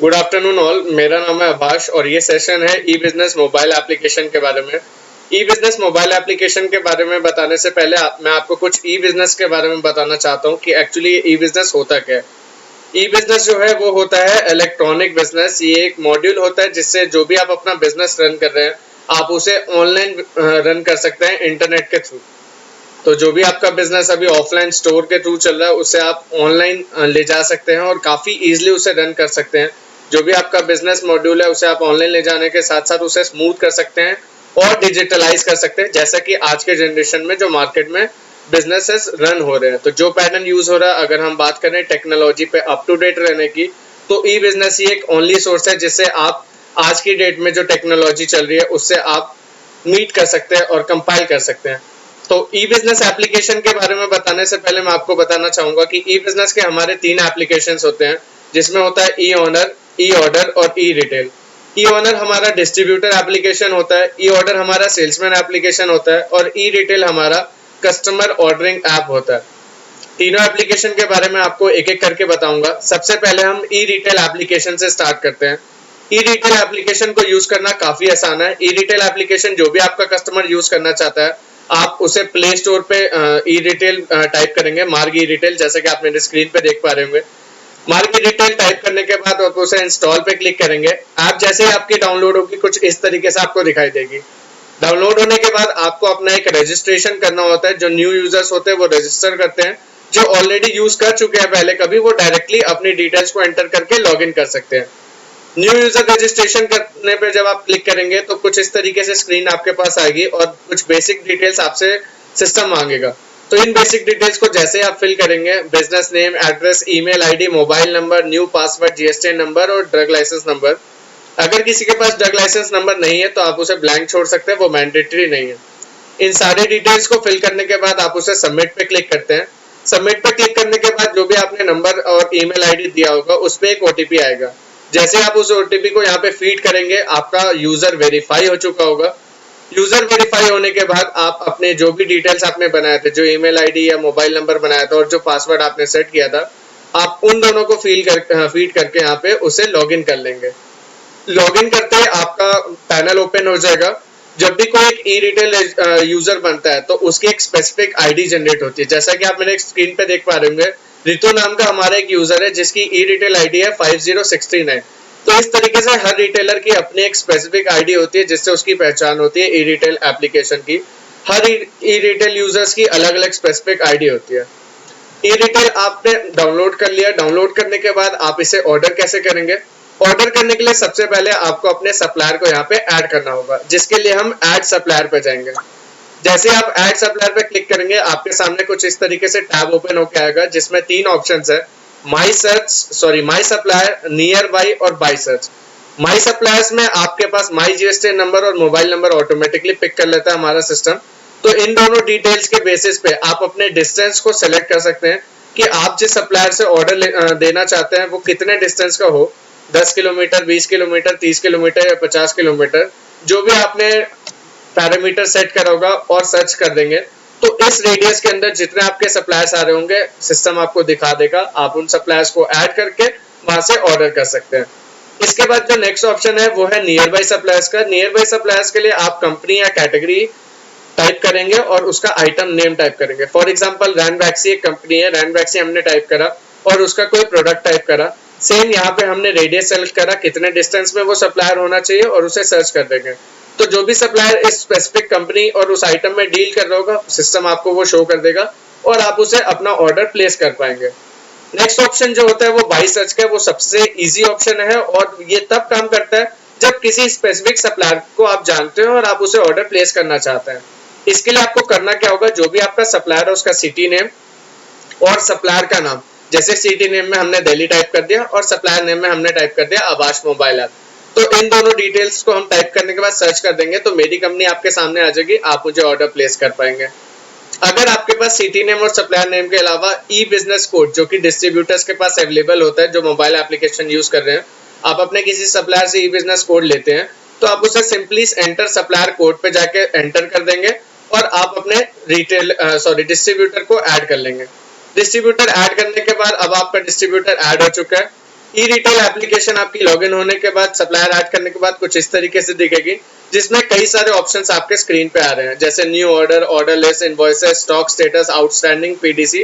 Good afternoon all. मेरा नाम है आभाष और ये सेशन है ई बिजनेस मोबाइल एप्लीकेशन के बारे में। ई बिजनेस मोबाइल एप्लीकेशन के बारे में बताने से पहले मैं आपको कुछ ई बिजनेस के बारे में बताना चाहता हूँ कि एक्चुअली ई बिजनेस होता क्या है। ई बिजनेस जो है वो होता है इलेक्ट्रॉनिक बिजनेस। ये एक मॉड्यूल होता है जिससे जो भी आप अपना बिजनेस रन कर रहे हैं आप उसे ऑनलाइन रन कर सकते हैं इंटरनेट के थ्रू। तो जो भी आपका बिजनेस अभी ऑफलाइन स्टोर के थ्रू चल रहा है उसे आप ऑनलाइन ले जा सकते हैं और काफी इजीली उसे रन कर सकते हैं। जो भी आपका बिजनेस मॉड्यूल है उसे आप ऑनलाइन ले जाने के साथ साथ उसे स्मूथ कर सकते हैं और डिजिटलाइज कर सकते हैं, जैसा कि आज के जनरेशन में जो मार्केट में बिजनेसेस रन हो रहे हैं। तो जो पैटर्न यूज हो रहा है, अगर हम बात करें टेक्नोलॉजी पे अप टू डेट रहने की, तो ई बिजनेस ही एक ओनली सोर्स है जिससे आप आज की डेट में जो टेक्नोलॉजी चल रही है उससे आप मीट कर सकते हैं और कंपाइल कर सकते हैं। तो ई बिजनेस एप्लीकेशन के बारे में बताने से पहले मैं आपको बताना चाहूंगा कि ई बिजनेस के हमारे 3 एप्लीकेशंस होते हैं, जिसमें होता है ई ऑनर, ई ऑर्डर और ई रिटेल। ई ऑनर हमारा डिस्ट्रीब्यूटर एप्लीकेशन होता है, ई ऑर्डर हमारा सेल्समैन एप्लीकेशन होता है और ई रिटेल हमारा कस्टमर ऑर्डरिंग ऐप होता है। तीनों एप्लीकेशन के बारे में आपको एक एक करके बताऊंगा। सबसे पहले हम ई रिटेल एप्लीकेशन से स्टार्ट करते हैं। ई रिटेल एप्लीकेशन को यूज करना काफी आसान है। ई रिटेल एप्लीकेशन जो भी आपका कस्टमर यूज करना चाहता है, आप उसे प्ले स्टोर पे ई रिटेल टाइप करेंगे, मार्ग ई रिटेल, जैसे कि आप मेरे स्क्रीन पे देख पा रहे होंगे। मार्ग ई रिटेल टाइप करने के बाद आप उसे इंस्टॉल पे क्लिक करेंगे। ऐप जैसे ही आपकी डाउनलोड होगी कुछ इस तरीके से आपको दिखाई देगी। डाउनलोड होने के बाद आपको अपना एक रजिस्ट्रेशन करना होता है। जो न्यू यूजर्स होते हैं वो रजिस्टर करते हैं, जो ऑलरेडी यूज कर चुके हैं पहले कभी, वो डायरेक्टली अपनी डिटेल्स को एंटर करके लॉग इन कर सकते हैं। न्यू यूजर रजिस्ट्रेशन करने पे जब आप क्लिक करेंगे तो कुछ इस तरीके से स्क्रीन आपके पास आएगी और कुछ बेसिक डिटेल्स आपसे सिस्टम मांगेगा। तो इन बेसिक डिटेल्स को जैसे आप फिल करेंगे, business name, address, email ID, mobile number, new password, GST number और ड्रग लाइसेंस नंबर। अगर किसी के पास ड्रग लाइसेंस नंबर नहीं है तो आप उसे ब्लैंक छोड़ सकते हैं, वो मैंडेटरी नहीं है। इन सारे डिटेल्स को फिल करने के बाद आप उसे सबमिट पे क्लिक करते हैं। सबमिट पे क्लिक करने के बाद जो भी आपने नंबर और ईमेल आईडी दिया होगा उस पे एक ओटीपी आएगा। जैसे आप उस ओटीपी को यहाँ पे फीड करेंगे, आपका यूजर वेरीफाई हो चुका होगा। यूजर वेरीफाई होने के बाद आप अपने जो भी डिटेल्स आपने बनाए थे, जो ईमेल आईडी या मोबाइल नंबर बनाया था और जो पासवर्ड आपने सेट किया था, आप उन दोनों को फीड करके यहाँ पे उसे लॉग इन कर लेंगे। लॉगिन करते ही आपका पैनल ओपन हो जाएगा। जब भी कोई एक ई रिटेल यूजर बनता है तो उसकी एक स्पेसिफिक आईडी जनरेट होती है, जैसा कि आप मेरे स्क्रीन पे देख पा रहे होंगे। रितु नाम का हमारा एक यूजर है जिसकी ई रिटेल आईडी है 5069। तो इस तरीके से हर रिटेलर की अपनी एक स्पेसिफिक आईडी होती है जिससे उसकी पहचान होती है ई रिटेल एप्लीकेशन की। हर ई रिटेल यूजर्स की अलग अलग स्पेसिफिक आईडी होती है। ई रिटेल आपने डाउनलोड कर लिया। डाउनलोड करने के बाद आप इसे ऑर्डर कैसे करेंगे? ऑर्डर करने के लिए सबसे पहले आपको अपने सप्लायर को यहाँ पे ऐड करना होगा, जिसके लिए हम ऐड सप्लायर पे जाएंगे। जैसे आप ऐड सप्लायर पे क्लिक करेंगे आपके सामने कुछ इस तरीके से टैब ओपन होकर आएगा जिसमें 3 ऑप्शंस है, माई सप्लायर, नियर बाई और बाई सर्च। माई सप्लायर्स में आपके पास माई जीएसटी नंबर और मोबाइल नंबर ऑटोमेटिकली पिक कर लेता है हमारा सिस्टम। तो इन दोनों डिटेल्स के बेसिस पे आप अपने डिस्टेंस को सेलेक्ट कर सकते हैं कि आप जिस सप्लायर से ऑर्डर देना चाहते हैं वो कितने डिस्टेंस का हो, 10 किलोमीटर, 20 किलोमीटर, 30 किलोमीटर या 50 किलोमीटर, जो भी आपने पैरामीटर सेट करा होगा और सर्च कर देंगे। तो इस रेडियस के अंदर जितने आपके सप्लायर्स आ रहे होंगे सिस्टम आपको दिखा देगा। आप उन सप्लायर्स को ऐड करके वहां से ऑर्डर कर सकते हैं। इसके बाद जो नेक्स्ट ऑप्शन है वो है नियर बाई सप्लायर्स का। नियर बाई सप्लायर्स के लिए आप कंपनी या कैटेगरी टाइप करेंगे और उसका आइटम नेम टाइप करेंगे। फॉर एग्जांपल रैनवैक्सी एक कंपनी है, रैनवैक्सी हमने टाइप करा और उसका कोई प्रोडक्ट टाइप करा। सेम यहाँ पे हमने रेडियस सेलेक्ट करा, कितने डिस्टेंस में वो सप्लायर होना चाहिए और उसे सर्च कर देंगे। तो जो भी सप्लायर इस स्पेसिफिक कंपनी और उस आइटम में डील कर रहा होगा सिस्टम आपको वो शो कर देगा और आप उसे अपना ऑर्डर प्लेस कर पाएंगे। नेक्स्ट ऑप्शन जो होता है वो बाई सर्च का है। वो सबसे इजी ऑप्शन है और ये तब काम करता है जब किसी स्पेसिफिक सप्लायर को आप जानते हो और आप उसे ऑर्डर प्लेस करना चाहते हैं। इसके लिए आपको करना क्या होगा, जो भी आपका सप्लायर है उसका सिटी नेम और सप्लायर का नाम, जैसे सिटी नेम में हमने दिल्ली टाइप कर दिया और सप्लायर नेम में हमने टाइप कर दिया आभाष मोबाइल ऐप। तो इन दोनों डिटेल्स को हम टाइप करने के बाद सर्च कर देंगे तो मेरी कंपनी आपके सामने आ जाएगी, आप मुझे ऑर्डर प्लेस कर पाएंगे। अगर आपके पास सिटी नेम और सप्लायर नेम के अलावा ई बिजनेस कोड जो कि डिस्ट्रीब्यूटर्स के पास अवेलेबल होता है जो मोबाइल एप्लीकेशन यूज कर रहे हैं, आप अपने किसी सप्लायर से ई बिजनेस कोड लेते हैं तो आप उसे सिंपली एंटर सप्लायर कोड पे जाके एंटर कर देंगे और आप अपने डिस्ट्रीब्यूटर को ऐड कर लेंगे। डिस्ट्रीब्यूटर ऐड करने के बाद अब आपका डिस्ट्रीब्यूटर ऐड हो चुका है। ई रिटेल एप्लीकेशन आपकी लॉगिन होने के बाद, सप्लायर ऐड करने के बाद कुछ इस तरीके से दिखेगी, जिसमें कई सारे ऑप्शंस आपके स्क्रीन पे आ रहे हैं, जैसे new order, order list, invoices, stock status, outstanding, PDC,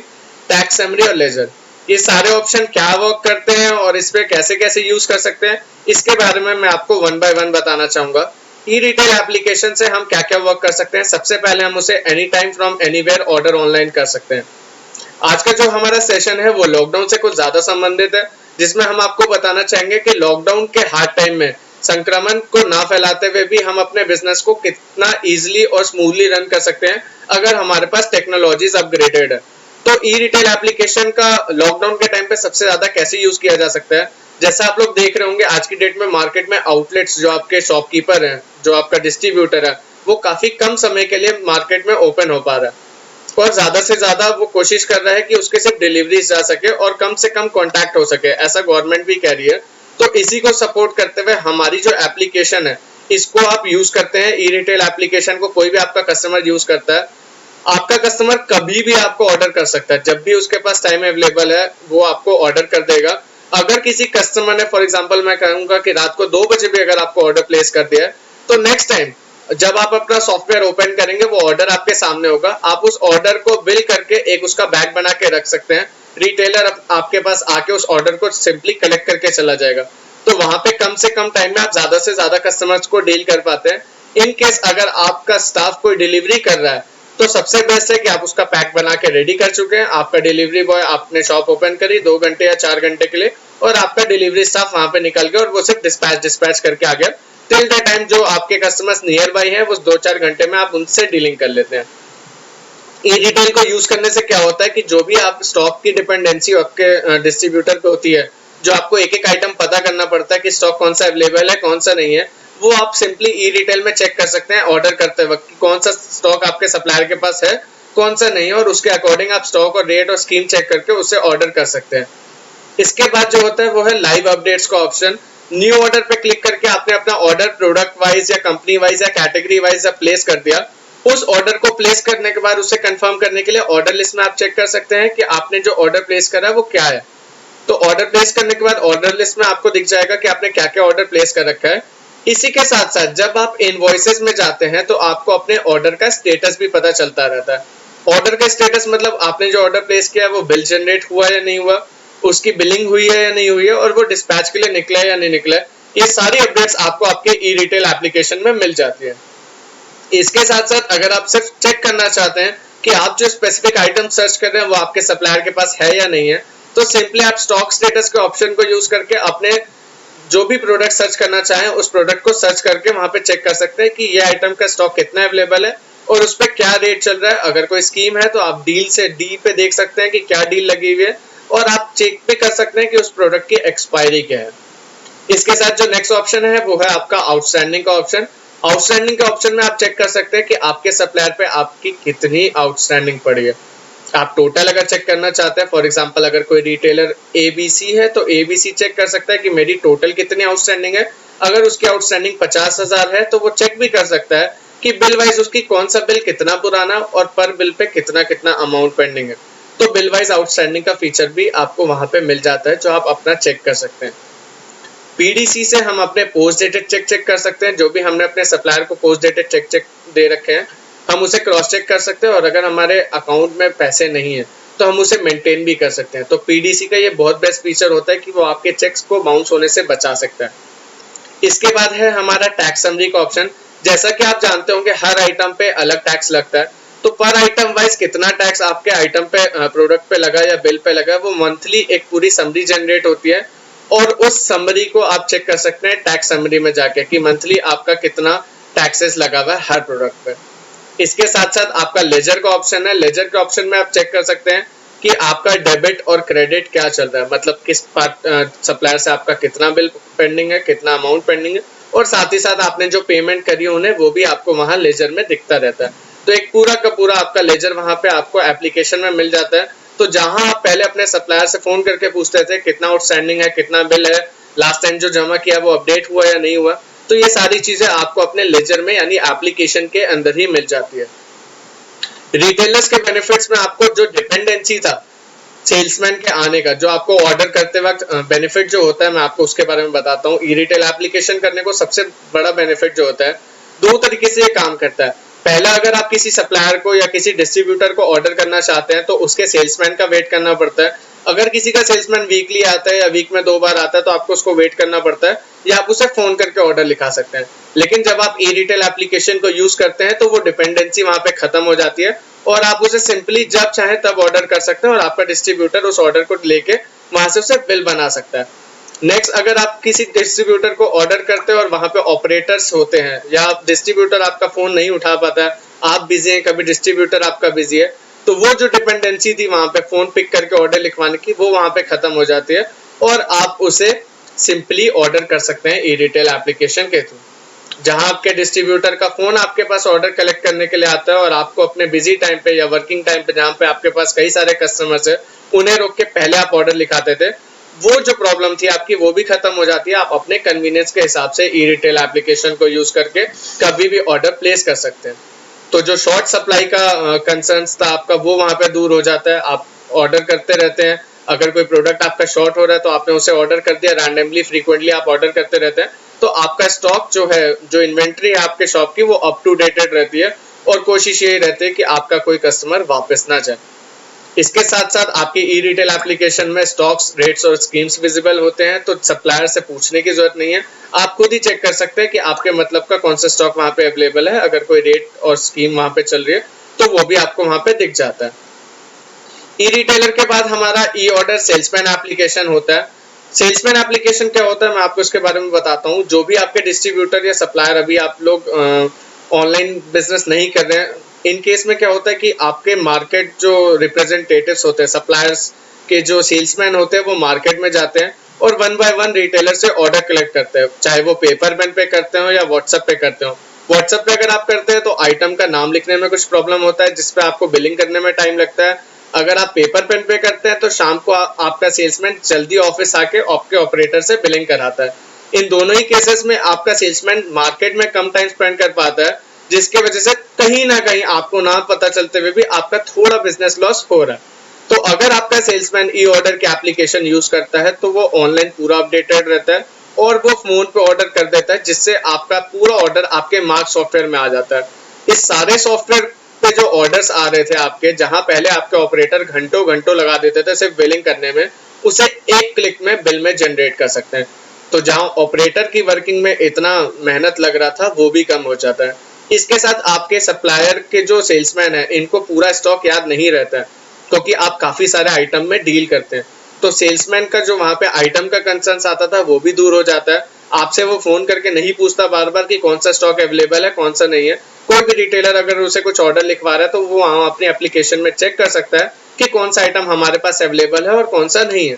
tax summary और लेजर। ये सारे ऑप्शन क्या वर्क करते हैं और इस पे कैसे कैसे यूज कर सकते हैं, इसके बारे में मैं आपको वन बाय वन बताना चाहूंगा। ई रिटेल एप्लीकेशन से हम क्या क्या वर्क कर सकते हैं। सबसे पहले हम उसे any time from anywhere order online कर सकते हैं। आज का जो हमारा सेशन है वो लॉकडाउन से कुछ ज्यादा संबंधित है, जिसमें हम आपको बताना चाहेंगे कि लॉकडाउन के हार्ड टाइम में संक्रमण को ना फैलाते हुए भी हम अपने बिजनेस को कितना इजीली और स्मूथली रन कर सकते हैं अगर हमारे पास टेक्नोलॉजीज अपग्रेडेड है। तो ई रिटेल एप्लीकेशन का लॉकडाउन के टाइम पे सबसे ज्यादा कैसे यूज किया जा सकता है, जैसा आप लोग देख रहे होंगे आज की डेट में मार्केट में आउटलेट्स, जो आपके शॉपकीपर हैं, जो आपका डिस्ट्रीब्यूटर है, वो काफी कम समय के लिए मार्केट में ओपन हो पा रहा है और ज्यादा से ज्यादा वो कोशिश कर रहा है कि उसके सिर्फ डिलीवरी जा सके और कम से कम कांटेक्ट हो सके, ऐसा गवर्नमेंट भी कह रही है। तो इसी को सपोर्ट करते हुए हमारी जो एप्लीकेशन है, इसको आप यूज करते हैं। ई रिटेल एप्लीकेशन को कोई भी आपका कस्टमर यूज करता है, आपका कस्टमर कभी भी आपको ऑर्डर कर सकता है, जब भी उसके पास टाइम अवेलेबल है वो आपको ऑर्डर कर देगा। अगर किसी कस्टमर ने, फॉर एग्जांपल मैं कहूंगा कि रात को 2 बजे भी अगर आपको ऑर्डर प्लेस कर दिया है, तो नेक्स्ट टाइम जब आप अपना सॉफ्टवेयर ओपन करेंगे वो ऑर्डर आपके सामने होगा। आप उस ऑर्डर को बिल करके एक उसका बैग बना के रख सकते हैं। रिटेलर आपके पास आके उस ऑर्डर को सिंपली कलेक्ट करके चला जाएगा। तो वहां पे कम से कम टाइम में आप ज्यादा से ज्यादा कस्टमर्स को डील कर पाते हैं। इन केस अगर आपका स्टाफ कोई डिलीवरी कर रहा है, तो सबसे बेस्ट है कि आप उसका पैक बना के रेडी कर चुके हैं। आपका डिलीवरी बॉय आपने शॉप ओपन करी 2 घंटे या 4 घंटे के लिए, और आपका डिलीवरी स्टाफ वहां पे निकल गया और वो सिर्फ डिस्पैच करके आ गया। टिल द टाइम जो आपके कस्टमर्स नियर बाई हैं, वो 2-4 घंटे में आप उनसे डीलिंग कर लेते हैं। ई रिटेल को यूज करने से क्या होता है कि जो भी आप स्टॉक की डिपेंडेंसी आपके डिस्ट्रीब्यूटर पे होती है, जो आपको एक एक आइटम पता करना पड़ता है कि स्टॉक कौन सा अवेलेबल है कौन सा नहीं है, वो आप सिंपली ई रिटेल में चेक कर सकते हैं ऑर्डर करते वक्त कि कौन सा स्टॉक आपके सप्लायर के पास है, कौन सा नहीं है, और उसके अकॉर्डिंग आप स्टॉक और रेट और स्कीम चेक करके उसे ऑर्डर कर सकते हैं। इसके बाद जो होता है वो है लाइव अपडेट्स का ऑप्शन। न्यू ऑर्डर पे क्लिक करके आपने अपना ऑर्डर प्रोडक्ट वाइज या कंपनी वाइज या कैटेगरी वाइज प्लेस कर दिया। उस ऑर्डर को प्लेस करने के बाद उसे कंफर्म करने के लिए ऑर्डर लिस्ट में आप चेक कर सकते हैं कि आपने जो ऑर्डर प्लेस करा है वो क्या है। तो ऑर्डर प्लेस करने के बाद ऑर्डर लिस्ट में आपको दिख जाएगा कि आपने क्या क्या ऑर्डर प्लेस कर रखा है। इसी के साथ साथ जब आप इनवॉइसेस में जाते हैं तो आपको अपने ऑर्डर का स्टेटस भी पता चलता रहता है। ऑर्डर का स्टेटस मतलब आपने जो ऑर्डर प्लेस किया है वो बिल जनरेट हुआ या नहीं हुआ, उसकी बिलिंग हुई है या नहीं हुई है, और वो डिस्पैच के लिए निकला है या नहीं निकला है। ये सारी अपडेट्स आपको आपके ई रिटेल एप्लीकेशन में मिल जाती है। इसके साथ साथ अगर आप सिर्फ चेक करना चाहते हैं कि आप जो स्पेसिफिक आइटम सर्च कर रहे हैं वो आपके सप्लायर के पास है या नहीं है, तो सिंपली आप स्टॉक स्टेटस के ऑप्शन को यूज करके अपने जो भी प्रोडक्ट सर्च करना चाहें उस प्रोडक्ट को सर्च करके वहां पे चेक कर सकते हैं कि ये आइटम का स्टॉक कितना अवेलेबल है और उस पर क्या रेट चल रहा है। अगर कोई स्कीम है तो आप डील से डी पे देख सकते हैं कि क्या डील लगी हुई है, और आप चेक भी कर सकते हैं कि उस प्रोडक्ट की एक्सपायरी क्या है। इसके साथ जो नेक्स्ट ऑप्शन है वो है आपका आउटस्टैंडिंग का ऑप्शन। आउटस्टैंडिंग के ऑप्शन में आप चेक कर सकते हैं कि आपके सप्लायर पे आपकी कितनी आउटस्टैंडिंग पड़ी है। आप टोटल अगर चेक करना चाहते हैं, फॉर एग्जांपल अगर कोई रिटेलर एबीसी है तो एबीसी चेक कर सकता है कि मेरी टोटल कितनी आउटस्टैंडिंग है। अगर उसकी आउटस्टैंडिंग 50,000 है तो वो चेक भी कर सकता है कि बिल वाइज उसकी कौन सा बिल कितना पुराना और पर बिल पे कितना कितना अमाउंट पेंडिंग है। तो बिल वाइज आउटस्टैंडिंग का फीचर भी आपको वहां पे मिल जाता है, जो आप अपना चेक कर सकते हैं। पीडीसी से हम अपने पोस्ट डेटेड चेक कर सकते हैं। जो भी हमने अपने सप्लायर को पोस्ट डेटेड चेक दे रखे हैं, हम उसे क्रॉस चेक कर सकते हैं, और अगर हमारे अकाउंट में पैसे नहीं है तो हम उसे मेंटेन भी कर सकते हैं। तो पीडीसी का ये बहुत बेस्ट फीचर होता है कि वो आपके चेक्स को बाउंस होने से बचा सकता है। इसके बाद है हमारा टैक्स समरी का ऑप्शन। जैसा कि आप जानते होंगे हर आइटम पे अलग टैक्स लगता है, तो पर आइटम वाइज कितना टैक्स आपके आइटम पे, प्रोडक्ट पे लगा या बिल पे लगा, वो मंथली एक पूरी समरी जनरेट होती है, और उस समरी को आप चेक कर सकते हैं टैक्स समरी में जाके कि मंथली आपका कितना टैक्सेस लगा हुआ है हर प्रोडक्ट पे। इसके साथ साथ आपका लेजर का ऑप्शन है। लेजर के ऑप्शन में आप चेक कर सकते हैं कि आपका डेबिट और क्रेडिट क्या चल रहा है, मतलब किस सप्लायर से आपका कितना बिल पेंडिंग है, कितना अमाउंट पेंडिंग है, और साथ ही साथ आपने जो पेमेंट करी उन्हें वो भी आपको वहां लेजर में दिखता रहता है। तो एक पूरा का पूरा आपका लेजर वहां पे आपको एप्लीकेशन में मिल जाता है। तो जहां आप पहले अपने सप्लायर से फोन करके पूछते थे कितना आउटस्टैंडिंग है, कितना बिल है, लास्ट टाइम जो जमा किया वो अपडेट हुआ या नहीं हुआ, तो ये सारी चीजें आपको अपने लेजर में यानी एप्लीकेशन के अंदर ही मिल जाती है। रिटेलर्स के बेनिफिट्स में आपको जो डिपेंडेंसी था सेल्समैन के आने का, जो आपको ऑर्डर करते वक्त बेनिफिट जो होता है, मैं आपको उसके बारे में बताता हूँ। ई रिटेल एप्लीकेशन करने को सबसे बड़ा बेनिफिट जो होता है, दो तरीके से ये काम करता है। पहला, अगर आप किसी सप्लायर को या किसी डिस्ट्रीब्यूटर को ऑर्डर करना चाहते हैं तो उसके सेल्समैन का वेट करना पड़ता है। अगर किसी का सेल्समैन वीकली आता है या वीक में 2 बार आता है तो आपको उसको वेट करना पड़ता है, या आप उसे फोन करके ऑर्डर लिखा सकते हैं। लेकिन जब आप ई रिटेल एप्लीकेशन को यूज करते हैं तो वो डिपेंडेंसी वहां पे खत्म हो जाती है और आप उसे सिंपली जब चाहे तब ऑर्डर कर सकते हैं और आपका डिस्ट्रीब्यूटर उस ऑर्डर को लेके वहां से उसे बिल बना सकता है। नेक्स्ट, अगर आप किसी डिस्ट्रीब्यूटर को ऑर्डर करते हैं और वहां पे ऑपरेटर्स होते हैं या डिस्ट्रीब्यूटर आपका फोन नहीं उठा पाता है, आप बिजी हैं, कभी डिस्ट्रीब्यूटर आपका बिजी है, तो वो जो डिपेंडेंसी थी वहां पे फोन पिक करके ऑर्डर लिखवाने की, वो वहां पे खत्म हो जाती है और आप उसे सिंपली ऑर्डर कर सकते हैं ई रिटेल एप्लीकेशन के थ्रू। जहां आपके डिस्ट्रीब्यूटर का फोन आपके पास ऑर्डर कलेक्ट करने के लिए आता है और आपको अपने बिजी टाइम पे या वर्किंग टाइम पे, जहां पे आपके पास कई सारे कस्टमर्स है, उन्हें रोक के पहले आप ऑर्डर लिखाते थे, वो जो प्रॉब्लम थी आपकी वो भी खत्म हो जाती है। आप अपने कन्वीनियंस के हिसाब से ई रिटेल एप्लीकेशन को यूज करके कभी भी ऑर्डर प्लेस कर सकते हैं। तो जो शॉर्ट सप्लाई का कंसर्न था आपका, वो वहां पे दूर हो जाता है। आप ऑर्डर करते रहते हैं, अगर कोई प्रोडक्ट आपका शॉर्ट हो रहा है तो आपने उसे ऑर्डर कर दिया, रैंडमली फ्रीक्वेंटली आप ऑर्डर करते रहते हैं, तो आपका स्टॉक जो है, जो इन्वेंट्री है आपके शॉप की, वो अप टू डेटेड रहती है और कोशिश यही रहती है कि आपका कोई कस्टमर वापस ना जाए। इसके साथ साथ आपकी ई रिटेल एप्लीकेशन में स्टॉक्स, रेट्स और स्कीम्स विजिबल होते हैं, तो सप्लायर से पूछने की जरूरत नहीं है, आप खुद ही चेक कर सकते हैं कि आपके मतलब का कौन सा स्टॉक वहां पे अवेलेबल है। अगर कोई रेट और स्कीम वहां पे चल रही है तो वो भी आपको वहां पे दिख जाता है। ई रिटेलर के बाद हमारा ई ऑर्डर सेल्समैन एप्लीकेशन होता है। सेल्समैन एप्लीकेशन क्या होता है, मैं आपको इसके बारे में बताता हूँ। जो भी आपके डिस्ट्रीब्यूटर या सप्लायर, अभी आप लोग ऑनलाइन बिजनेस नहीं कर रहे हैं, इन केस में क्या होता है कि आपके मार्केट जो रिप्रेजेंटेटिव्स होते हैं, सप्लायर्स के जो सेल्समैन होते हैं, वो मार्केट में जाते हैं और 1 बाय 1 रिटेलर से ऑर्डर कलेक्ट करते हैं, चाहे वो पेपर पेन पे करते हो या व्हाट्सएप पे करते हो। व्हाट्सएप पे अगर आप करते हैं तो आइटम का नाम लिखने में कुछ प्रॉब्लम होता है, जिसपे आपको बिलिंग करने में टाइम लगता है। अगर आप पेपर पेन पे करते हैं तो शाम को आपका सेल्समैन जल्दी ऑफिस आके आपके ऑपरेटर से बिलिंग कराता है। इन दोनों ही केसेस में आपका सेल्समैन मार्केट में कम टाइम स्पेंड कर पाता है, जिसके वजह से कहीं ना कहीं आपको ना पता चलते हुए भी आपका थोड़ा बिजनेस लॉस हो रहा है। तो अगर आपका सेल्समैन ई ऑर्डर की एप्लीकेशन यूज करता है तो वो ऑनलाइन पूरा अपडेटेड रहता है और वो फोन पे ऑर्डर कर देता है, जिससे आपका पूरा ऑर्डर आपके मार्क सॉफ्टवेयर में आ जाता है। इस सारे सॉफ्टवेयर पे जो ऑर्डर्स आ रहे थे आपके, जहां पहले आपके ऑपरेटर घंटों घंटों लगा देते थे सिर्फ बिलिंग करने में, उसे एक क्लिक में बिल में जनरेट कर सकते हैं। तो जहां ऑपरेटर की वर्किंग में इतना मेहनत लग रहा था, वो भी कम हो जाता है। इसके साथ आपके सप्लायर के जो सेल्समैन है, इनको पूरा स्टॉक याद नहीं रहता है, क्योंकि आप काफी सारे आइटम में डील करते हैं। तो सेल्समैन का जो वहां पे आइटम का कंसर्न आता था, वो भी दूर हो जाता है। आपसे वो फोन करके नहीं पूछता बार बार कि कौन सा स्टॉक अवेलेबल है, कौन सा नहीं है। कोई भी रिटेलर अगर उसे कुछ ऑर्डर लिखवा रहा है तो वो वहां अपनी एप्लीकेशन में चेक कर सकता है कि कौन सा आइटम हमारे पास अवेलेबल है और कौन सा नहीं है।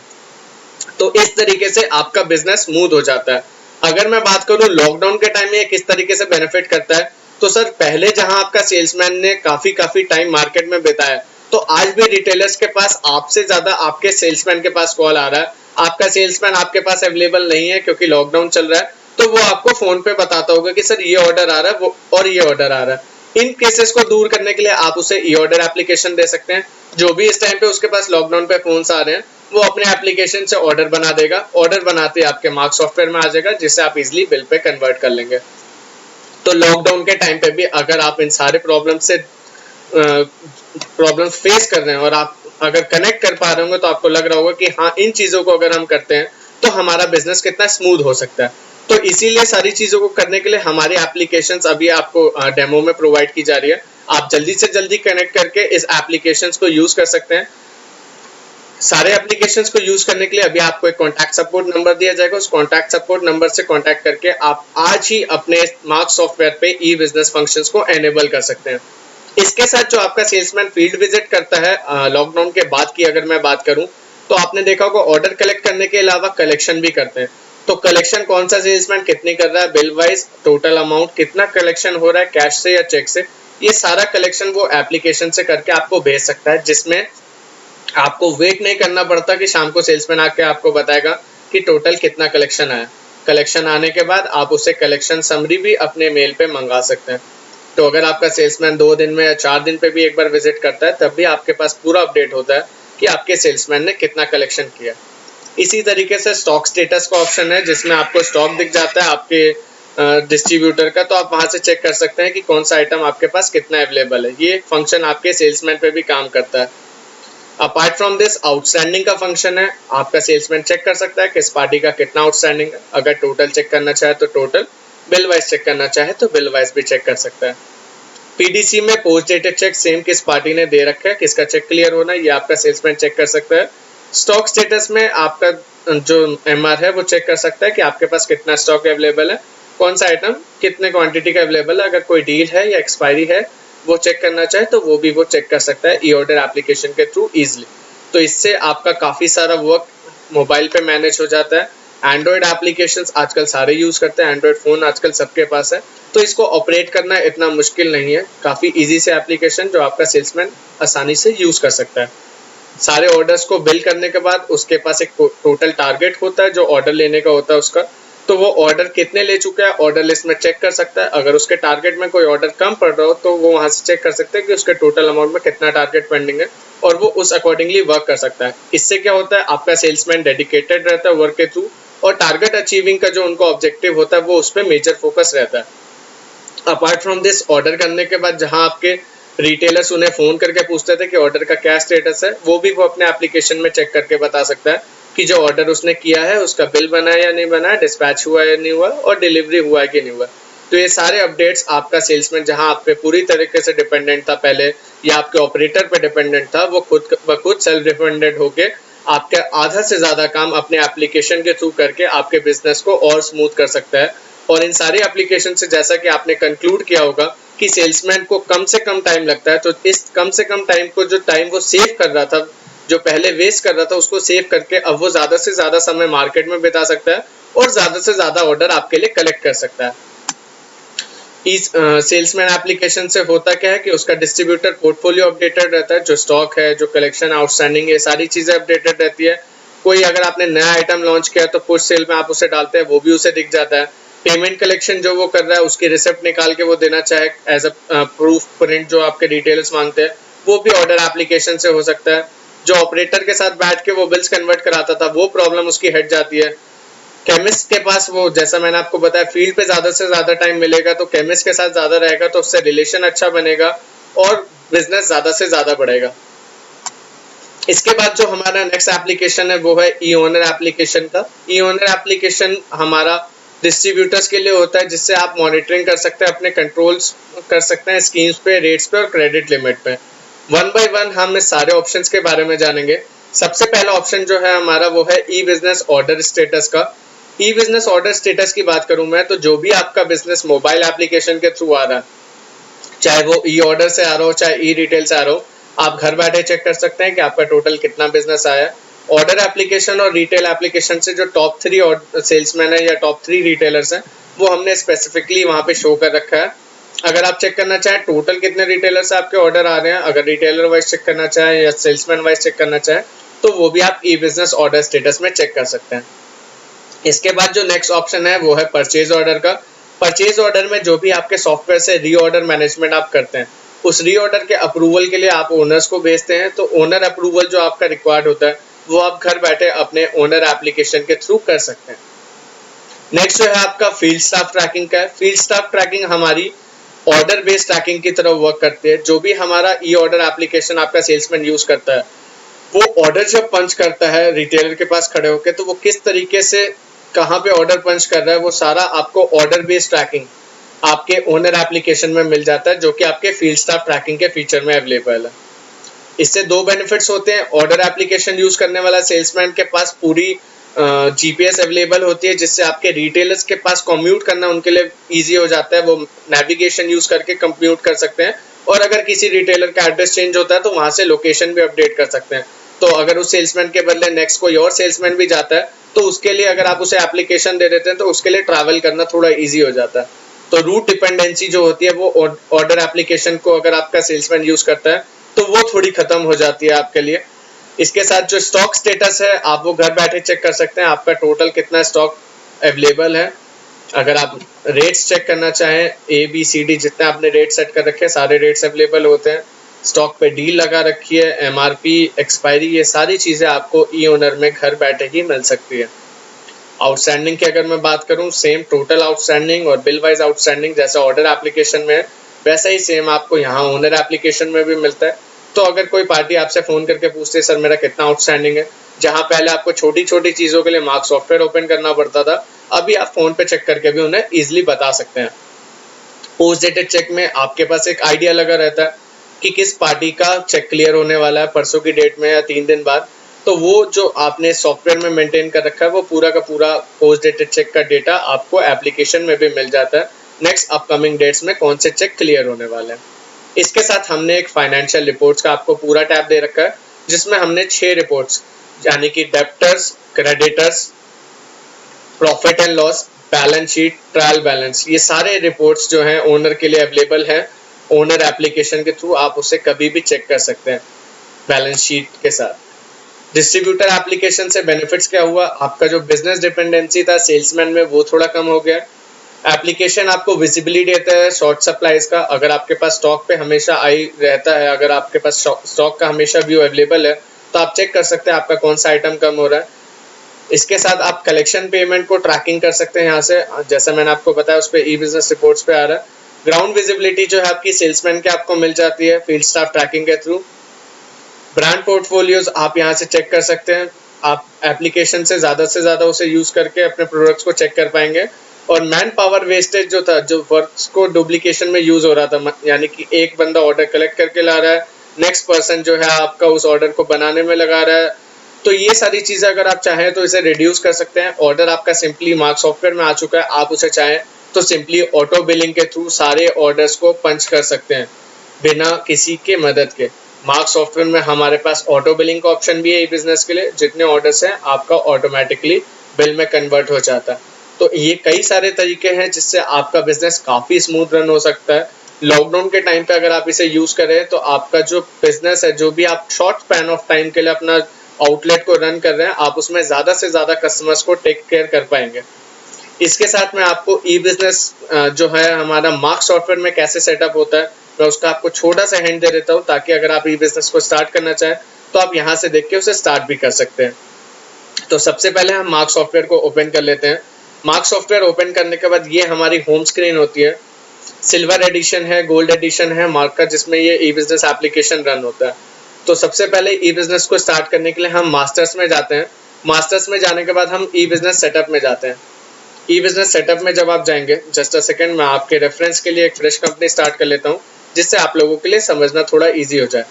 तो इस तरीके से आपका बिजनेस स्मूथ हो जाता है। अगर मैं बात करूं लॉकडाउन के टाइम में किस तरीके से बेनिफिट करता है, तो सर पहले जहां आपका सेल्समैन ने काफी टाइम मार्केट में बिताया, तो आज भी रिटेलर्स के पास आपसे ज्यादा आपके सेल्समैन के पास कॉल आ रहा है। आपका सेल्समैन आपके पास अवेलेबल नहीं है क्योंकि लॉकडाउन चल रहा है, तो वो आपको फोन पे बताता होगा कि सर ये ऑर्डर आ रहा है, वो और ये ऑर्डर आ रहा है। इन केसेस को दूर करने के लिए आप उसे ई ऑर्डर एप्लीकेशन दे सकते हैं। जो भी इस टाइम पे उसके पास लॉकडाउन पे फोन्स आ रहे हैं, वो अपने एप्लीकेशन से ऑर्डर बना देगा। ऑर्डर बनाते आपके मार्क सॉफ्टवेयर में आ जाएगा, जिससे आप इजिली बिल पे कन्वर्ट कर लेंगे। तो लॉकडाउन के टाइम पे भी अगर आप इन सारे प्रॉब्लम फेस कर रहे हैं और आप अगर कनेक्ट कर पा रहे होंगे, तो आपको लग रहा होगा कि हाँ, इन चीजों को अगर हम करते हैं तो हमारा बिजनेस कितना स्मूथ हो सकता है। तो इसीलिए सारी चीजों को करने के लिए हमारी एप्लीकेशंस अभी आपको डेमो में प्रोवाइड की जा रही है। आप जल्दी से जल्दी कनेक्ट करके इस एप्लीकेशंस को यूज कर सकते हैं। सारे एप्लीकेशंस को यूज करने के लिए अभी आपको एक कॉन्टैक्ट सपोर्ट नंबर दिया जाएगा। उस कॉन्टैक्ट सपोर्ट नंबर से कॉन्टैक्ट करके आप आज ही अपने मार्क सॉफ्टवेयर पे ई बिजनेस फंक्शंस को एनेबल कर सकते हैं। इसके साथ जो आपका सेल्समैन फील्ड विजिट करता है, लॉकडाउन के बाद की अगर मैं बात करूं, तो आपने देखा होगा ऑर्डर कलेक्ट करने के अलावा कलेक्शन भी करते हैं। तो कलेक्शन कौन सा सेल्समैन कितनी कर रहा है, बिल वाइज, टोटल अमाउंट कितना कलेक्शन हो रहा है, कैश से या चेक से, ये सारा कलेक्शन वो एप्लीकेशन से करके आपको भेज सकता है, जिसमें आपको वेट नहीं करना पड़ता कि शाम को सेल्समैन आके आपको बताएगा कि टोटल कितना कलेक्शन आया। कलेक्शन आने के बाद आप उसे कलेक्शन समरी भी अपने मेल पे मंगा सकते हैं। तो अगर आपका सेल्समैन 2 दिन में या 4 दिन पे भी एक बार विजिट करता है, तब भी आपके पास पूरा अपडेट होता है कि आपके सेल्समैन ने कितना कलेक्शन किया। इसी तरीके से स्टॉक स्टेटस का ऑप्शन है जिसमें आपको स्टॉक दिख जाता है आपके डिस्ट्रीब्यूटर का, तो आप वहां से चेक कर सकते हैं कि कौन सा आइटम आपके पास कितना अवेलेबल है। ये फंक्शन आपके सेल्समैन पे भी काम करता है। अपार्ट फ्रॉम दिस आउटस्टैंडिंग का फंक्शन है, आपका सेल्समैन चेक कर सकता है किस पार्टी का कितना आउटस्टैंडिंग है। अगर टोटल चेक करना चाहे तो टोटल, बिल वाइज चेक करना चाहे तो बिल वाइज भी चेक कर सकता है। पीडीसी में पोस्ट डेटेड चेक सेम किस पार्टी ने दे रखा है, किसका चेक क्लियर होना है, ये आपका सेल्समैन चेक कर सकता है। स्टॉक स्टेटस में आपका जो एमआर है वो चेक कर सकता है कि आपके पास कितना स्टॉक अवेलेबल है, कौन सा आइटम कितने क्वांटिटी का अवेलेबल है। अगर कोई डील है या एक्सपायरी है वो चेक करना चाहे तो वो भी वो चेक कर सकता है ई ऑर्डर एप्लीकेशन के थ्रू इजिली। तो इससे आपका काफ़ी सारा वर्क मोबाइल पे मैनेज हो जाता है। एंड्रॉयड एप्लीकेशंस आजकल सारे यूज़ करते हैं, एंड्रॉयड फ़ोन आजकल सबके पास है, तो इसको ऑपरेट करना इतना मुश्किल नहीं है। काफ़ी ईजी से एप्लीकेशन जो आपका सेल्समैन आसानी से यूज़ कर सकता है। सारे ऑर्डर्स को बिल करने के बाद उसके पास एक टोटल टारगेट होता है जो ऑर्डर लेने का होता है उसका, तो वो ऑर्डर कितने ले चुका है ऑर्डर लिस्ट में चेक कर सकता है। अगर उसके टारगेट में कोई ऑर्डर कम पड़ रहा हो तो वो वहां से चेक कर सकते हैं कि उसके टोटल अमाउंट में कितना टारगेट पेंडिंग है और वो उस अकॉर्डिंगली वर्क कर सकता है। इससे क्या होता है, आपका सेल्समैन डेडिकेटेड रहता है वर्क के थ्रू और टारगेट अचीविंग का जो उनको ऑब्जेक्टिव होता है वो उस पर मेजर फोकस रहता है। अपार्ट फ्रॉम दिस, ऑर्डर करने के बाद जहां आपके रिटेलर्स उन्हें फोन करके पूछते थे कि ऑर्डर का क्या स्टेटस है, वो भी वो अपने एप्लीकेशन में चेक करके बता सकता है कि जो ऑर्डर उसने किया है उसका बिल बना है या नहीं बना है, डिस्पैच हुआ है या नहीं हुआ और डिलीवरी हुआ है कि नहीं हुआ। तो ये सारे अपडेट्स आपका सेल्समैन जहां आप पे पूरी तरीके से डिपेंडेंट था पहले या आपके ऑपरेटर पे डिपेंडेंट था, वो खुद सेल्फ डिपेंडेंट होके आपके आधा से ज्यादा काम अपने एप्लीकेशन के थ्रू करके आपके बिजनेस को और स्मूथ कर सकता है। और इन सारी एप्लीकेशन से जैसा कि आपने कंक्लूड किया होगा कि सेल्समैन को कम से कम टाइम लगता है, तो इस कम से कम टाइम को जो टाइम वो सेव कर रहा था, जो पहले वेस्ट कर रहा था, उसको सेव करके अब वो ज्यादा से ज्यादा समय मार्केट में बिता सकता है और ज्यादा से ज्यादा ऑर्डर आपके लिए कलेक्ट कर सकता है। इस सेल्समैन एप्लीकेशन से होता क्या है कि उसका डिस्ट्रीब्यूटर पोर्टफोलियो अपडेटेड रहता है, जो स्टॉक है, जो कलेक्शन आउटस्टैंडिंग है, सारी चीजें अपडेटेड रहती है। कोई अगर आपने नया आइटम लॉन्च किया तो पुश सेल में आप उसे डालते हैं, वो भी उसे दिख जाता है। पेमेंट कलेक्शन जो वो कर रहा है उसकी रिसिप्ट निकाल के वो देना चाहे एज अ प्रूफ प्रिंट जो आपके डिटेल्स मांगते हैं, वो भी ऑर्डर एप्लीकेशन से हो सकता है। जो ऑपरेटर के साथ बैठ के वो बिल्स कन्वर्ट कराता था वो प्रॉब्लम उसकी हट जाती है। केमिस्ट के पास वो, जैसा मैंने आपको बताया, फील्ड पे ज्यादा से ज्यादा टाइम मिलेगा तो केमिस्ट के साथ ज्यादा रहेगा, तो उससे रिलेशन अच्छा बनेगा और बिजनेस ज्यादा से ज्यादा बढ़ेगा। इसके बाद जो हमारा नेक्स्ट एप्लीकेशन है वो है ई ओनर एप्लीकेशन का। ई ओनर एप्लीकेशन हमारा डिस्ट्रीब्यूटर्स के लिए होता है जिससे आप मॉनिटरिंग कर सकते हैं, अपने कंट्रोल्स कर सकते हैं स्कीम्स पे, रेट्स पे और क्रेडिट लिमिट पे। वन बाय वन हम इस सारे ऑप्शंस के बारे में जानेंगे। सबसे पहला ऑप्शन जो है हमारा वो है ई बिजनेस ऑर्डर स्टेटस का। ई बिजनेस ऑर्डर स्टेटस की बात करूं मैं, तो जो भी आपका बिजनेस मोबाइल एप्लीकेशन के थ्रू आ रहा है, चाहे वो ई ऑर्डर से आ रहा हो चाहे ई रिटेल से आ रहा हो, आप घर बैठे चेक कर सकते हैं कि आपका टोटल कितना बिजनेस आया है। ऑर्डर एप्लीकेशन और रिटेल एप्लीकेशन से जो टॉप 3 सेल्समैन है या टॉप 3 रिटेलर्स हैं वो हमने स्पेसिफिकली वहां पे शो कर रखा है। अगर आप चेक करना चाहें टोटल कितने रिटेलर्स आपके ऑर्डर आ रहे हैं, अगर रिटेलर वाइज चेक करना चाहें या सेल्समैन वाइज चेक करना चाहें, तो वो भी आप ई बिजनेस ऑर्डर स्टेटस में चेक कर सकते हैं। इसके बाद जो नेक्स्ट ऑप्शन है वो है परचेज ऑर्डर का। परचेज ऑर्डर में जो भी आपके सॉफ्टवेयर से रीऑर्डर मैनेजमेंट आप करते हैं, उस रीऑर्डर के अप्रूवल के लिए आप ओनर्स को भेजते हैं, तो ओनर अप्रूवल जो आपका रिक्वायर्ड होता है वो आप घर बैठे अपने ओनर एप्लीकेशन के थ्रू कर सकते हैं। नेक्स्ट जो है आपका फील्ड स्टाफ ट्रैकिंग का है। फील्ड स्टाफ ट्रैकिंग हमारी ऑर्डर बेस्ड ट्रैकिंग की तरह वर्क करती है। जो भी हमारा ई ऑर्डर एप्लीकेशन आपका सेल्समैन यूज करता है, वो ऑर्डर जब पंच करता है रिटेलर के पास खड़े होकर, तो वो किस तरीके से कहाँ पे ऑर्डर पंच कर रहा है, वो सारा आपको ऑर्डर बेस्ड ट्रैकिंग आपके ओनर एप्लीकेशन में मिल जाता है, जो कि आपके फील्ड स्टाफ ट्रैकिंग के फीचर में अवेलेबल है। इससे दो बेनिफिट्स होते हैं। ऑर्डर एप्लीकेशन यूज करने वाला सेल्समैन के पास पूरी जीपीएस अवेलेबल होती है, जिससे आपके रिटेलर्स के पास कम्यूट करना उनके लिए इजी हो जाता है। वो नेविगेशन यूज करके कम्प्यूट कर सकते हैं और अगर किसी रिटेलर का एड्रेस चेंज होता है तो वहां से लोकेशन भी अपडेट कर सकते हैं। तो अगर उस सेल्समैन के बदले नेक्स्ट कोई और सेल्समैन भी जाता है तो उसके लिए अगर आप उसे एप्लीकेशन दे देते हैं तो उसके लिए ट्रैवल करना थोड़ा ईजी हो जाता है। तो रूट डिपेंडेंसी जो होती है वो ऑर्डर एप्लीकेशन को अगर आपका सेल्समैन यूज करता है तो वो थोड़ी खत्म हो जाती है आपके लिए। इसके साथ जो स्टॉक स्टेटस है आप वो घर बैठे चेक कर सकते हैं, आपका टोटल कितना स्टॉक अवेलेबल है। अगर आप रेट्स चेक करना चाहें, ए बी सी डी जितने आपने रेट सेट कर रखे हैं सारे रेट्स अवेलेबल होते हैं। स्टॉक पे डील लगा रखी है, एमआरपी, एक्सपायरी, ये सारी चीज़ें आपको ई ओनर में घर बैठे ही मिल सकती है। आउटस्टैंडिंग की अगर मैं बात करूं, सेम टोटल आउटस्टैंडिंग और बिल वाइज आउटस्टैंडिंग जैसा ऑर्डर एप्लीकेशन में है, वैसा ही सेम आपको यहाँ ओनर एप्लीकेशन में भी मिलता है। तो अगर कोई पार्टी आपसे फ़ोन करके पूछती है सर मेरा कितना आउटस्टैंडिंग है, जहाँ पहले आपको छोटी छोटी चीज़ों के लिए मार्क सॉफ्टवेयर ओपन करना पड़ता था, अभी आप फ़ोन पे चेक करके भी उन्हें ईजिली बता सकते हैं। पोस्ट डेटेड चेक में आपके पास एक आइडिया लगा रहता है कि किस पार्टी का चेक क्लियर होने वाला है परसों की डेट में या 3 दिन बाद, तो वो जो आपने सॉफ्टवेयर में मेंटेन कर रखा है वो पूरा का पूरा पोस्ट डेटेड चेक का डेटा आपको एप्लीकेशन में भी मिल जाता है नेक्स्ट अपकमिंग डेट्स में कौन से चेक क्लियर होने वाले हैं। इसके साथ हमने एक फाइनेंशियल रिपोर्ट्स का आपको पूरा टैब दे रखा है जिसमें हमने 6 रिपोर्ट्स यानी कि debtors, creditors, profit and loss, balance sheet, trial balance, ये सारे रिपोर्ट्स जो हैं ओनर के लिए अवेलेबल हैं। ओनर एप्लीकेशन के थ्रू आप उसे कभी भी चेक कर सकते हैं बैलेंस शीट के साथ। डिस्ट्रीब्यूटर एप्लीकेशन से बेनिफिट्स क्या हुआ, आपका जो बिजनेस डिपेंडेंसी था सेल्समैन में वो थोड़ा कम हो गया। एप्लीकेशन आपको विजिबिलिटी देता है शॉर्ट सप्लाईज का, अगर आपके पास स्टॉक पे हमेशा आई रहता है, अगर आपके पास स्टॉक का हमेशा व्यू अवेलेबल है तो आप चेक कर सकते हैं आपका कौन सा आइटम कम हो रहा है। इसके साथ आप कलेक्शन पेमेंट को ट्रैकिंग कर सकते हैं यहाँ से, जैसा मैंने आपको बताया उस पर ई बिजनेस रिपोर्ट्स पे आ रहा है। ग्राउंड विजिबिलिटी जो है आपकी सेल्समैन के आपको मिल जाती है फील्ड स्टाफ ट्रैकिंग के थ्रू। ब्रांड पोर्टफोलियोज आप यहाँ से चेक कर सकते हैं, आप एप्लीकेशन से ज़्यादा उसे यूज़ करके अपने प्रोडक्ट्स को चेक कर पाएंगे। और मैन पावर वेस्टेज जो था, जो वर्क्स को डुप्लीकेशन में यूज़ हो रहा था, यानी कि एक बंदा ऑर्डर कलेक्ट करके ला रहा है, नेक्स्ट पर्सन जो है आपका उस ऑर्डर को बनाने में लगा रहा है, तो ये सारी चीज़ें अगर आप चाहें तो इसे रिड्यूस कर सकते हैं। ऑर्डर आपका सिंपली मार्क सॉफ्टवेयर में आ चुका है, आप उसे चाहें तो सिंपली ऑटो बिलिंग के थ्रू सारे ऑर्डर्स को पंच कर सकते हैं बिना किसी के मदद के। मार्क सॉफ्टवेयर में हमारे पास ऑटो बिलिंग का ऑप्शन भी है ई बिजनेस के लिए, जितने ऑर्डर्स हैं आपका ऑटोमेटिकली बिल में कन्वर्ट हो जाता है। तो ये कई सारे तरीके हैं जिससे आपका बिजनेस काफ़ी स्मूथ रन हो सकता है। लॉकडाउन के टाइम पे अगर आप इसे यूज़ करें तो आपका जो बिजनेस है, जो भी आप शॉर्ट स्पैन ऑफ टाइम के लिए अपना आउटलेट को रन कर रहे हैं, आप उसमें ज़्यादा से ज़्यादा कस्टमर्स को टेक केयर कर पाएंगे। इसके साथ में आपको ई बिजनेस जो है हमारा मार्क सॉफ्टवेयर में कैसे सेटअप होता है, मैं उसका आपको छोटा सा हिंट दे देता हूँ ताकि अगर आप ई बिजनेस को स्टार्ट करना चाहें तो आप यहाँ से देख के उसे स्टार्ट भी कर सकते हैं। तो सबसे पहले हम मार्क सॉफ्टवेयर को ओपन कर लेते हैं। मार्क सॉफ्टवेयर ओपन करने के बाद ये हमारी होम स्क्रीन होती है। सिल्वर एडिशन है, गोल्ड एडिशन है मार्क का, जिसमें ये ई बिजनेस एप्लीकेशन रन होता है। तो सबसे पहले ई बिजनेस को स्टार्ट करने के लिए हम मास्टर्स में जाते हैं। मास्टर्स में जाने के बाद हम ई बिजनेस सेटअप में जाते हैं। ई बिजनेस सेटअप में जब आप जाएंगे, जस्ट अ सेकंड, मैं आपके रेफरेंस के लिए एक फ्रेश कंपनी स्टार्ट कर लेता हूँ जिससे आप लोगों के लिए समझना थोड़ा इजी हो जाए।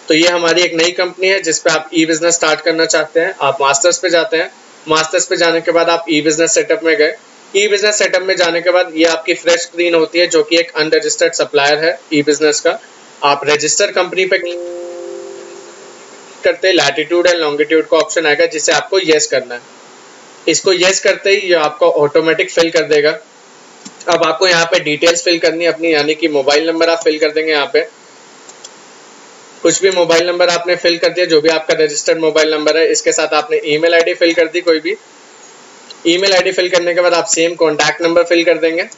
तो ये हमारी एक नई कंपनी है जिस पे आप ई बिजनेस स्टार्ट करना चाहते हैं। आप मास्टर्स पे जाते हैं। मास्टर्स पे जाने के बाद आप ई बिजनेस सेटअप में गए। ई बिजनेस सेटअप में जाने के बाद ये आपकी फ्रेश स्क्रीन होती है जो कि एक अनरजिस्टर्ड सप्लायर है ई बिजनेस का। आप रजिस्टर कंपनी पे करते ही लैटिट्यूड एंड लॉन्गिट्यूड का ऑप्शन आएगा जिसे आपको येस करना है। इसको येस करते ही ये आपको ऑटोमेटिक फिल कर देगा। अब आपको यहाँ पे डिटेल्स फिल करनी है अपनी, यानी कि मोबाइल नंबर आप फिल कर देंगे। यहाँ पे कुछ भी मोबाइल नंबर आपने फिल कर दिया, जो भी आपका रजिस्टर्ड मोबाइल नंबर है। इसके साथ आपने ईमेल आईडी फिल कर दी, कोई भी ईमेल आईडी फिल करने के बाद आप सेम कॉन्टैक्ट नंबर फिल कर देंगे।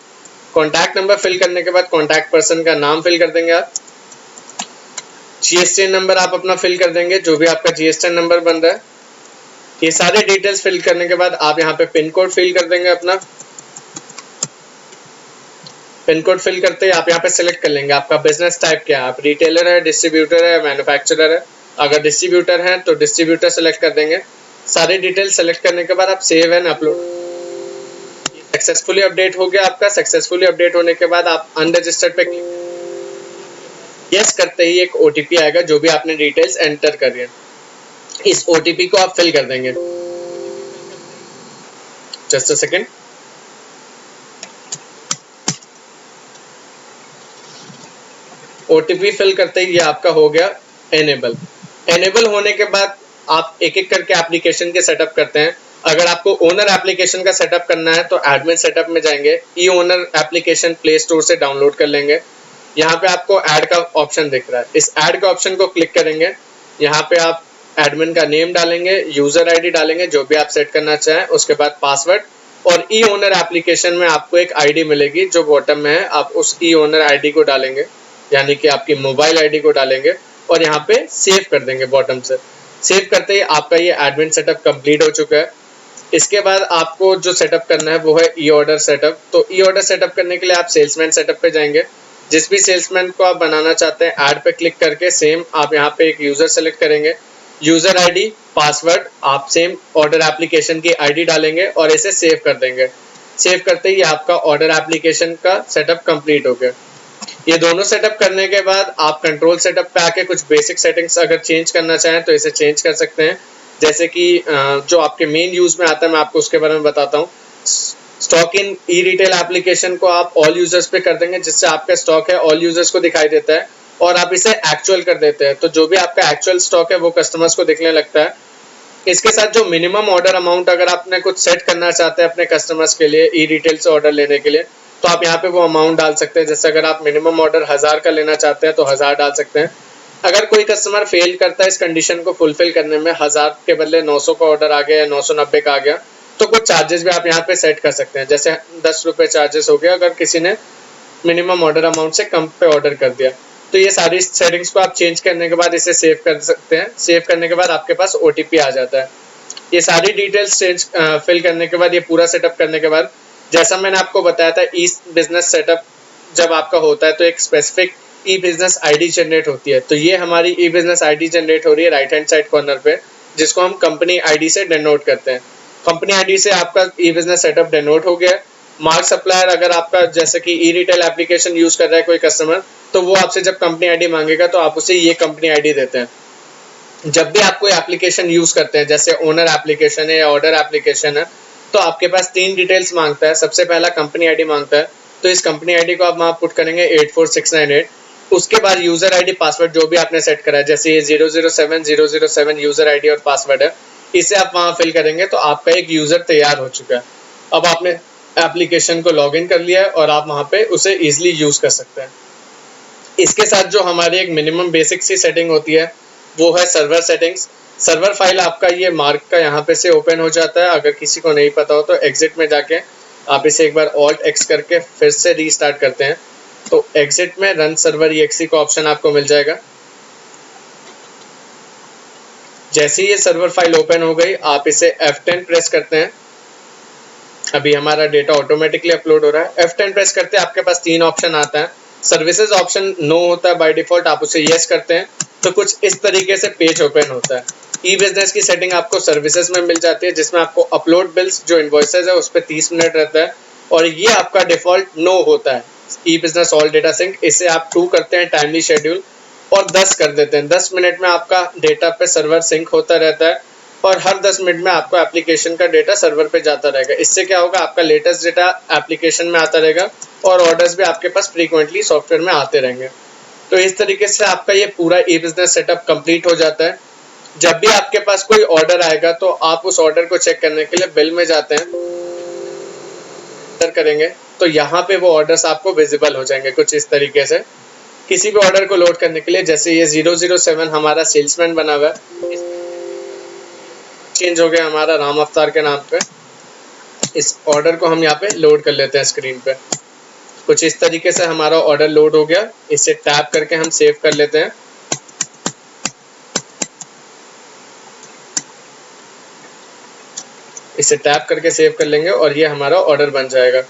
कॉन्टैक्ट नंबर फिल करने के बाद कॉन्टैक्ट पर्सन का नाम फिल कर देंगे आप। जीएसटी नंबर आप अपना फिल कर देंगे, जो भी आपका जीएसटी नंबर बन रहा है। ये सारे डिटेल्स फिल करने के बाद आप यहाँ पे पिन कोड फिल कर देंगे अपना। पिन कोड फिल करते ही आप यहाँ पे सिलेक्ट कर लेंगे आपका बिजनेस टाइप क्या है, आप रिटेलर है, डिस्ट्रीब्यूटर है, मैन्युफैक्चरर है। अगर डिस्ट्रीब्यूटर है तो डिस्ट्रीब्यूटर सेलेक्ट कर देंगे। सारे डिटेल्स सेलेक्ट करने के बाद आप save and upload. Successfully update हो गया आपका। सक्सेसफुली अपडेट होने के बाद आप अनरजिस्टर्ड पे यस करते ही एक ओटीपी आएगा, जो भी आपने डिटेल्स एंटर करी है। इस ओटीपी को आप फिल कर देंगे। Just a second. OTP fill करते ही ये आपका हो गया एनेबल। एनेबल होने के बाद आप एक एक करके एप्लीकेशन के सेटअप करते हैं। अगर आपको ओनर एप्लीकेशन का सेटअप करना है तो एडमिन सेटअप में जाएंगे, ई ओनर एप्लीकेशन प्ले स्टोर से डाउनलोड कर लेंगे। यहाँ पे आपको ऐड का ऑप्शन दिख रहा है, इस ऐड का ऑप्शन को क्लिक करेंगे। यहाँ पे आप एडमिन का नेम डालेंगे, यूजर आईडी डालेंगे, जो भी आप सेट करना चाहें, उसके बाद पासवर्ड। और ई ओनर एप्लीकेशन में आपको एक आईडी मिलेगी जो बॉटम में है, आप उस ई ओनर आईडी को डालेंगे। यानी कि आपकी मोबाइल आईडी को डालेंगे और यहाँ पे सेव कर देंगे बॉटम से। सेव करते ही आपका ये एडमिन सेटअप कंप्लीट हो चुका है। इसके बाद आपको जो सेटअप करना है वो है ई ऑर्डर सेटअप। तो ई ऑर्डर सेटअप करने के लिए आप सेल्समैन सेटअप पे जाएंगे। जिस भी सेल्समैन को आप बनाना चाहते हैं ऐड पे क्लिक करके सेम आप यहाँ पे एक यूजर सेलेक्ट करेंगे। यूजर आईडी पासवर्ड आप सेम ऑर्डर एप्लीकेशन की आईडी डालेंगे और इसे सेव कर देंगे। सेव करते ही आपका ऑर्डर एप्लीकेशन का सेटअप कंप्लीट हो गया। ये दोनों सेटअप करने के बाद आप कंट्रोल सेटअप पे आके कुछ बेसिक सेटिंग्स अगर चेंज करना चाहें तो इसे चेंज कर सकते हैं। जैसे कि जो आपके मेन यूज में आता है मैं आपको उसके बारे में बताता हूँ। Stock in E retail application को आप ऑल यूजर्स पे कर देंगे, जिससे आपका स्टॉक है ऑल यूजर्स को दिखाई देता है और आप इसे एक्चुअल कर देते हैं, तो जो भी आपका एक्चुअल स्टॉक है वो कस्टमर्स को दिखने लगता है। इसके साथ जो मिनिमम ऑर्डर अमाउंट अगर आपने कुछ सेट करना चाहते हैं अपने कस्टमर्स के लिए ई रिटेल से ऑर्डर लेने के लिए, तो आप यहाँ पे वो अमाउंट डाल सकते हैं। जैसे अगर आप मिनिमम ऑर्डर 1000 का लेना चाहते हैं तो 1000 डाल सकते हैं। अगर कोई कस्टमर फेल करता है इस कंडीशन को फुलफिल करने में, 1000 के बदले 900 का ऑर्डर आ गया या 990 का आ गया, तो कुछ चार्जेस भी आप यहाँ पे सेट कर सकते हैं। जैसे 10 रुपये चार्जेस हो गया अगर किसी ने मिनिमम ऑर्डर अमाउंट से कम पे ऑर्डर कर दिया। तो ये सारी सेटिंग्स को आप चेंज करने के बाद इसे सेव कर सकते हैं। सेव करने के बाद आपके पास OTP आ जाता है। ये सारी डिटेल्स चेंज फिल करने के बाद, ये पूरा सेटअप करने के बाद, जैसा मैंने आपको बताया था ई बिजनेस सेटअप जब आपका होता है तो एक स्पेसिफिक ई बिजनेस आईडी जनरेट होती है। तो ये हमारी ई बिजनेस आईडी जनरेट हो रही है राइट हैंड साइड कॉर्नर पे, जिसको हम कंपनी आईडी से डिनोट करते हैं। कंपनी आईडी से आपका ई बिजनेस सेटअप डिनोट हो गया। मार्क सप्लायर अगर आपका जैसे कि ई रिटेल एप्लीकेशन यूज कर रहा है कोई कस्टमर, तो वो आपसे जब कंपनी आईडी मांगेगा तो आप उसे ये कंपनी आईडी देते हैं। जब भी आप कोई एप्लीकेशन यूज करते हैं, जैसे ओनर एप्लीकेशन है या ऑर्डर एप्लीकेशन है, तो आपके पास 3 डिटेल्स मांगता है। सबसे पहला कंपनी आईडी मांगता है, तो इस कंपनी आईडी को आप वहां पुट करेंगे 84698। उसके बाद यूजर आईडी पासवर्ड जो भी आपने सेट करा है, जैसे ये 007007 यूजर आईडी और पासवर्ड है, इसे आप वहां फिल करेंगे तो आपका एक यूजर तैयार हो चुका है। अब आपने एप्लीकेशन को लॉग इन कर लिया है और आप वहां पे उसे इजिली यूज कर सकते हैं। इसके साथ जो हमारी एक मिनिमम बेसिक सी सेटिंग होती है वो है सर्वर सेटिंग्स। सर्वर फाइल आपका ये मार्क का यहाँ पे से ओपन हो जाता है। अगर किसी को नहीं पता हो तो एग्जिट में जाके आप इसे एक बार Alt X करके फिर से रीस्टार्ट करते हैं, तो एग्जिट में रन सर्वर exe का ऑप्शन आपको मिल जाएगा। जैसे ही ये सर्वर फाइल ओपन हो गई, आप इसे F10 प्रेस करते हैं। अभी हमारा डेटा ऑटोमेटिकली अपलोड हो रहा है। F10 प्रेस करते आपके पास 3 ऑप्शन आता है। सर्विसेज ऑप्शन नो होता है बाय डिफॉल्ट, आप उसे यस करते हैं तो कुछ इस तरीके से पेज ओपन होता है। ई बिजनेस की सेटिंग आपको सर्विसेज में मिल जाती है, जिसमें आपको अपलोड बिल्स जो इनवॉइसेज है उस पर 30 मिनट रहता है और ये आपका डिफॉल्ट नो होता है। ई बिजनेस ऑल डेटा सिंक, इसे आप 2 करते हैं टाइमली शेड्यूल और 10 कर देते हैं। 10 मिनट में आपका डेटा पे सर्वर सिंक होता रहता है और हर 10 मिनट में आपको एप्लीकेशन का डेटा सर्वर पे जाता रहेगा। इससे क्या होगा, आपका लेटेस्ट डेटा एप्लीकेशन में आता रहेगा और ऑर्डर्स भी आपके पास फ्रीक्वेंटली सॉफ्टवेयर में आते रहेंगे। तो इस तरीके से आपका ये पूरा ई बिजनेस सेटअप कंप्लीट हो जाता है। जब भी आपके पास कोई ऑर्डर आएगा तो आप उस ऑर्डर को चेक करने के लिए बिल में जाते हैं, ऑर्डर करेंगे तो यहाँ पे वो ऑर्डर्स आपको विजिबल हो जाएंगे कुछ इस तरीके से। किसी भी ऑर्डर को लोड करने के लिए, जैसे ये 007 हमारा सेल्समैन बना हुआ है, चेंज हो गया हमारा राम अवतार के नाम पे। इस ऑर्डर को हम यहाँ पे लोड कर लेते हैं स्क्रीन पे। कुछ इस तरीके से हमारा ऑर्डर लोड हो गया। इसे टैप करके हम सेव कर लेते हैं। इसे टैप करके सेव कर लेंगे और ये हमारा ऑर्डर बन जाएगा।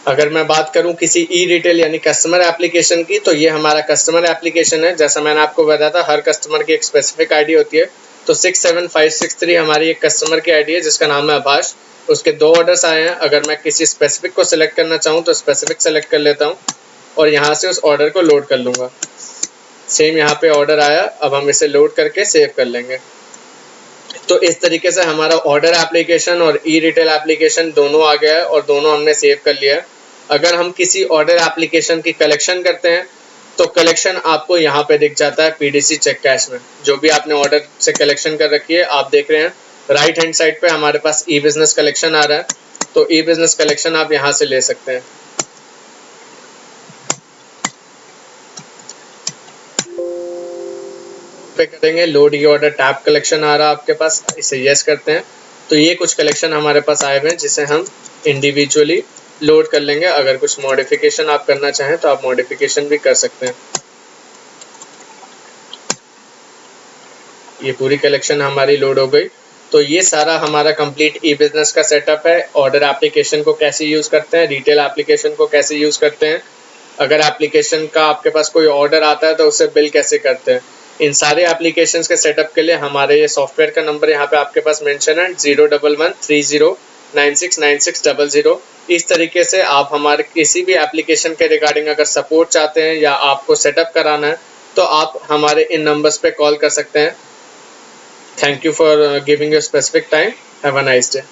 अगर मैं बात करूं किसी ई रिटेल यानी कस्टमर एप्लीकेशन की, तो ये हमारा कस्टमर एप्लीकेशन है। जैसा मैंने आपको बताया था, हर कस्टमर की एक स्पेसिफिक आईडी होती है। तो 67563 हमारी एक कस्टमर की आईडी है जिसका नाम है आभाष। उसके 2 ऑर्डर्स आए हैं। अगर मैं किसी स्पेसिफिक को सिलेक्ट करना चाहूँ तो स्पेसिफिक सेलेक्ट कर लेता हूँ और यहाँ से उस ऑर्डर को लोड कर लूँगा। सेम यहाँ पे ऑर्डर आया, अब हम इसे लोड करके सेव कर लेंगे। तो इस तरीके से हमारा ऑर्डर एप्लीकेशन और ई रिटेल एप्लीकेशन दोनों आ गया है और दोनों हमने सेव कर लिया है। अगर हम किसी ऑर्डर एप्लीकेशन की कलेक्शन करते हैं तो कलेक्शन आपको यहाँ पे दिख जाता है PDC चेक कैश में। जो भी आपने ऑर्डर से कलेक्शन कर रखी है, आप देख रहे हैं राइट हैंड साइड पे हमारे पास ई बिजनेस कलेक्शन आ रहा है। तो ई बिजनेस कलेक्शन आप यहाँ से ले सकते हैं। पे करेंगे लोड ई ऑर्डर टैब कलेक्शन आ रहा है आपके पास, इसे यस करते हैं तो ये कुछ कलेक्शन हमारे पास आए हुए हैं जिसे हम इंडिविजुअली लोड कर लेंगे। अगर कुछ मॉडिफिकेशन आप करना चाहें तो आप मॉडिफिकेशन भी कर सकते हैं। ये पूरी कलेक्शन हमारी लोड हो गई। तो ये सारा हमारा कंप्लीट ई बिजनेस का सेटअप है। ऑर्डर एप्लीकेशन को कैसे यूज करते हैं, रिटेल एप्लीकेशन को कैसे यूज करते हैं, अगर एप्लीकेशन का आपके पास कोई ऑर्डर आता है तो उससे बिल कैसे करते हैं। इन सारे एप्लीकेशंस के सेटअप के लिए हमारे ये सॉफ्टवेयर का नंबर यहाँ पे आपके पास मेंशन है 01130969600। इस तरीके से आप हमारे किसी भी एप्लीकेशन के रिगार्डिंग अगर सपोर्ट चाहते हैं या आपको सेटअप कराना है तो आप हमारे इन नंबर्स पे कॉल कर सकते हैं। Thank you for giving your specific time. Have a nice day.